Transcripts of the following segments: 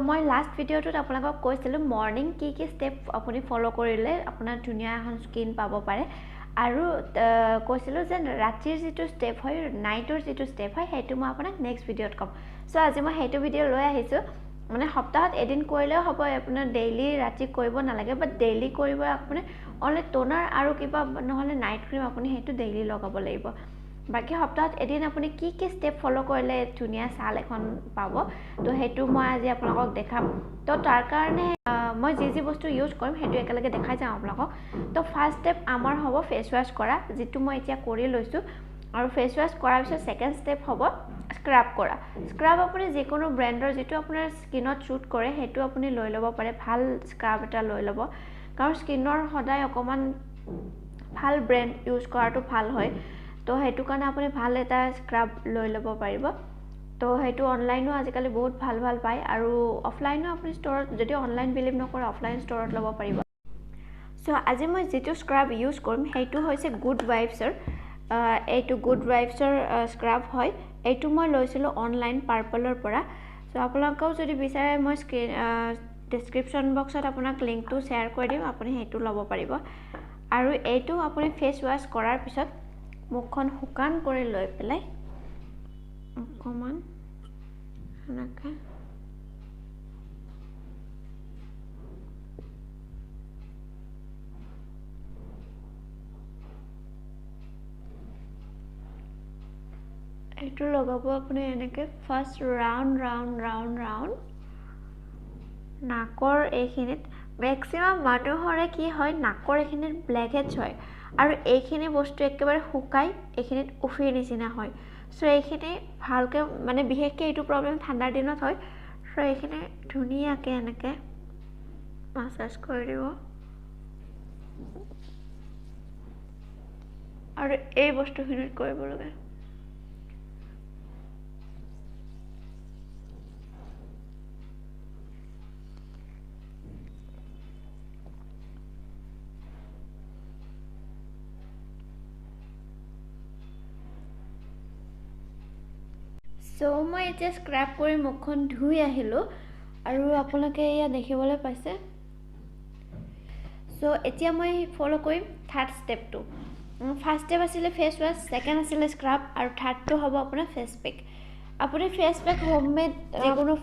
মই লাষ্ট ভিডিঅ'টোত আপোনালোকক কৈছিলোঁ মৰ্নিং কি ষ্টেপ আপুনি ফলো কৰিলে আপোনাৰ ধুনীয়া এখন স্কিন পাব পাৰে আৰু কৈছিলোঁ যে ৰাতিৰ যিটো ষ্টেপ হয় নাইটৰ যিটো ষ্টেপ হয় সেইটো মই আপোনাক নেক্সট ভিডিঅ'ত ক'ম সো আজি মই সেইটো ভিডিঅ' লৈ আহিছোঁ মানে সপ্তাহত এদিন কৰিলেও হ'ব আপোনাৰ ডেইলি ৰাতি কৰিব নালাগে বাট ডেইলি কৰিব আপুনি অনলি টোনাৰ আৰু কিবা নহলে নাইট ক্ৰীম আপুনি সেইটো ডেইলি লগাব লাগিব বাকি সপ্তাহত এদিন আপুনি কি ষ্টেপ ফলো কৰিলে ধুনীয়া ছাল এখন পাব তো সেইটো মই আজি আপোনালোকক দেখাম তো তাৰ কাৰণে মই যি বস্তু ইউজ কৰিম সেইটো একেলগে দেখাই যাম আপোনালোকক তো ফাৰ্ষ্ট ষ্টেপ আমাৰ হ'ব ফেচ ৱাশ কৰা যেটো মই এতিয়া কৰি লৈছো আৰু ফেচ ৱাশ কৰাৰ পিছত সেকেন্ড ষ্টেপ হ'ব স্ক্ৰাব কৰা স্ক্ৰাব আপুনি যিকোনো ব্ৰ্যান্ডৰ যেটো আপোনাৰ স্কিনত শুট কৰে সেইটো আপুনি লৈ ল'ব পাৰে ভাল স্ক্ৰাব এটা লৈ ল'ব কাৰণ স্কিনৰ সদায় অকমান ভাল ব্ৰ্যান্ড ইউজ কৰাটো ভাল হয় তো হেতু কাৰণে আপুনি ভাল এটা স্ক্ৰাব লৈ ল'ব পাৰিব তো হেতু অনলাইনো আজিকালি বহুত ভাল পায় আৰু অফলাইনো আপুনি ষ্টৰত যদি অনলাইন বিলিভ নকৰে অফলাইন ষ্টৰত ল'ব পাৰিব সো আজি মই যেটো স্ক্ৰাব ইউজ কৰিম হেতু হৈছে গুড ভাইবছৰ এইটো গুড ভাইবছৰ স্ক্ৰাব হয় এইটো মই লৈছিলো অনলাইন পাৰ্পলৰ পৰা সো আপোনালোকেও যদি বিচাৰে মই ডেসক্ৰিপচন বক্সত আপোনাক লিংকটো শেয়াৰ কৰি দিম আপুনি হেতু ল'ব পাৰিব আৰু এইটো আপুনি ফেচ ৱাশ কৰাৰ পিছত মুখখন শুকান কৰি লৈ পেলাই অকমান এনেকা এইটো লগাব আপুনি এনেকে ফাৰ্স্ট ৰাউন্ড নাকৰ এইখিনিত ম্যাক্সিমাম মানুহৰে কি হয় নাকৰ এইখিনিত ব্ল্যাক হেডছ হয় আৰু এইখিনি বস্তু একেবাৰে শুকাই এইখিনিত উফিৰ নিচিনা হয় সো এইখিনি ভালকে মানে বিশেষকৈ এইটো প্ৰবলেম ঠাণ্ডাৰ দিনত হয় সো এইখিনি ধুনীয়াকে এনেকে মাসাজ কৰি দিব আৰু এই বস্তুখিনিত কৰিব লাগে সো মই এতিয়া স্ক্ৰাব কৰি মুখখন ধুই আহিলো আৰু আপোনালোকে ইয়া দেখিবলৈ পাইছে সো এতিয়া মই ফলো কৰিম থাৰ্ড ষ্টেপটো ফাৰ্স্ট ষ্টেপ আছিল ফেচ ৱাশ সেকেন্ড আছিল স্ক্ৰাব আৰু থাৰ্ডটো হ'ব আপোনাৰ ফেচ পেক আপুনি ফেচ পেক হোমমেড যিকোনো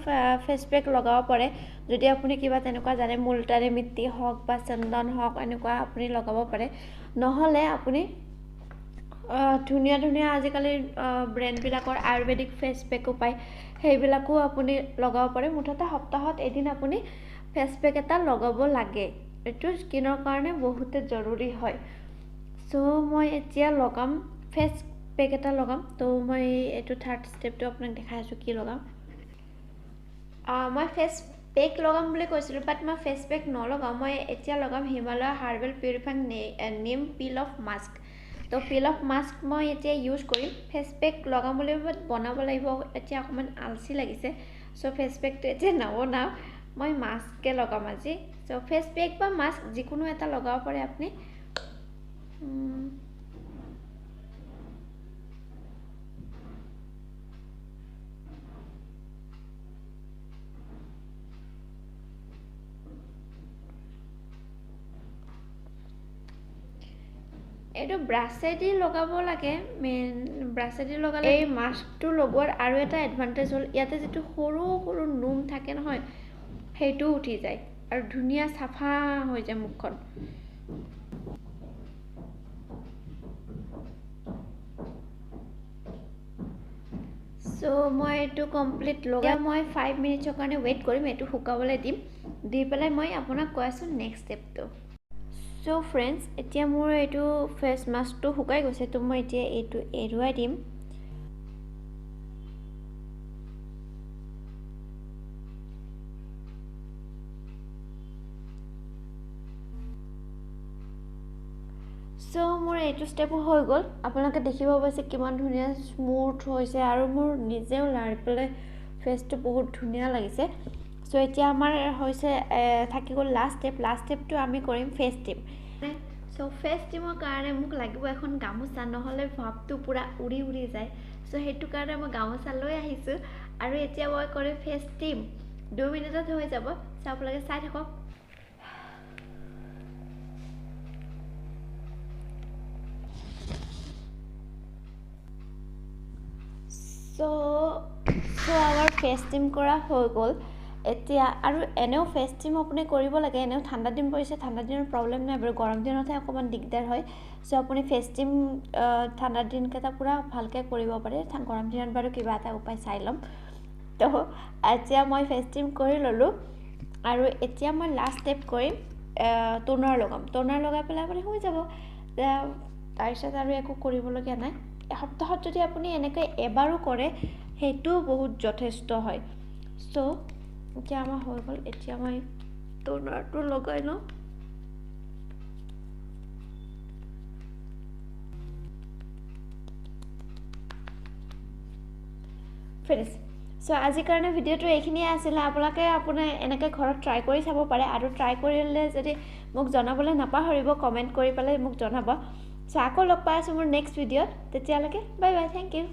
ফেচ পেক লগাব পাৰে যদি আপুনি কিবা তেনেকুৱা জানে মুলতানি মিট্টি হওক বা চন্দন হওক এনেকুৱা আপুনি লগাব পাৰে নহলে আপুনি ধুনীয়া আজিকালি ব্ৰ্যান্ড বিলাকৰ আয়ুৰ্বেদিক ফেচ পেকো পায় সেইবিলাকো আপুনি লগাব পাৰে মুঠতে সপ্তাহত এদিন আপুনি ফেচ পেক এটা লগাব লাগে এটো স্কিনৰ কাৰণে বহুত জৰুৰী হয় সো মই এতিয়া লগাম ফেচ পেক এটা লগাম তো মই এটো থাৰ্ড ষ্টেপটো আপোনাক দেখাই আছো কি লগাম মই ফেচ পেক লগাম বুলি কৈছিলো বাট মই ফেচ পেক নলগাম মই এতিয়া লগাম হিমালয়া হাৰ্বেল পিউৰিফাইং নিম পিল অফ মাস্ক তো পিল অফ মাস্ক মই এতিয়া ইউজ কৰিম ফেচ পেক লগাম বুলি বনাব লাগিব এতিয়া অকমান আলসি লাগিছে সো ফেচ পেকটো এতিয়া নবনাও মই মাস্ককে লগাম আজি সো ফেচ পেক বা মাস্ক যিকোনো এটা লগাব পাৰে আপুনি এটো ব্ৰাছেদি লগাব লাগে মেন ব্ৰাছেদি লগালে এই মাস্কটো লগোৱাৰ আৰু এটা এডভান্টেজ হল ইয়াতে যেটো সৰু নুম থাকে নহয় হেতু উঠি যায় আৰু ধুনীয়া সাফা হৈ যায় মুখখন সো মই এটো কমপ্লিট লগাই মই 5 মিনিটৰ কাৰণে ওয়েট কৰিম এটো শুকাবলৈ দিম দি পেলাই মই আপোনাক কৈ আছো নেক্সট ষ্টেপটো সো ফ্ৰেন্ডস এতিয়া মোৰ এটো ফেস মাস্কটো শুকাই গৈছে তো মই এতিয়া এটো এৰুৱাই দিম সো মোৰ এটো ষ্টেপ হৈ গল আপোনালোকে দেখিব পাইছে কিমান ধুনীয়া স্মুথ হৈছে আৰু মোৰ নিজেও লাৰি পেলে ফেসটো বহুত ধুনীয়া লাগিছে সো এতিয়া আমাৰ হৈছে থাকি গল লাষ্ট ষ্টেপটো আমি কৰিম ফেস টিপ সো ফেস টিমৰ কাৰণে মোক লাগিব এখন গামোচা নহলে ভাপটো পুৰা উৰি যায় সো হেতু কাৰণে মই গামোচা লৈ আহিছো আৰু এতিয়া মই কৰিম ফেস টিপ 2 মিনিটত হৈ যাব সো আপোনালোকে চাই থাকক So our face cream কৰা হৈ গ'ল এতিয়া আৰু এনেও ফেস ক্ৰীম আপুনি কৰিব লাগে এনেও ঠাণ্ডা দিন পৰিছে ঠাণ্ডা দিনৰ প্ৰবলেম নাই বাৰু গৰম দিনতহে অকমান দিগদাৰ হয় সো আপুনি ফেস ক্ৰীম ঠাণ্ডা দিন কেটা পুৰা ভালকে কৰিব পাৰে গৰম দিনত বাৰু কিবা এটা উপায় চাই লম তো এতিয়া মই ফেস ক্ৰীম কৰি ললো আৰু এতিয়া মই লাষ্ট স্টেপ কৰিম টোনাৰ লগাই পেলাই আপুনি হৈ যাব তাৰপিছত আৰু একো কৰিব লগা নাই এসপ্তাহত যদি আপুনি এনেকৈ এবাৰো কৰে হেতু বহুত যথেষ্ট হয় সো এতিয়া আমাৰ হৈ গ'ল এতিয়া মই টোনাৰটো লগাই লওঁ ফিনিশ সো আজি কাৰণে ভিডিওটো এইখিনিয়ে আছিল আপোনালোকে আপোনাৰ এনেকৈ ঘৰত ট্ৰাই কৰি চাব পাৰে আৰু ট্ৰাই কৰিলে যদি মোক জনাবলৈ নাপাহৰিব কমেন্ট কৰি পেলাই মোক জনাব সো আকৌ লগ পাই আছো মোৰ নেক্সট ভিডিওত তেতিয়ালৈকে বাই বাই থ্যাংক ইউ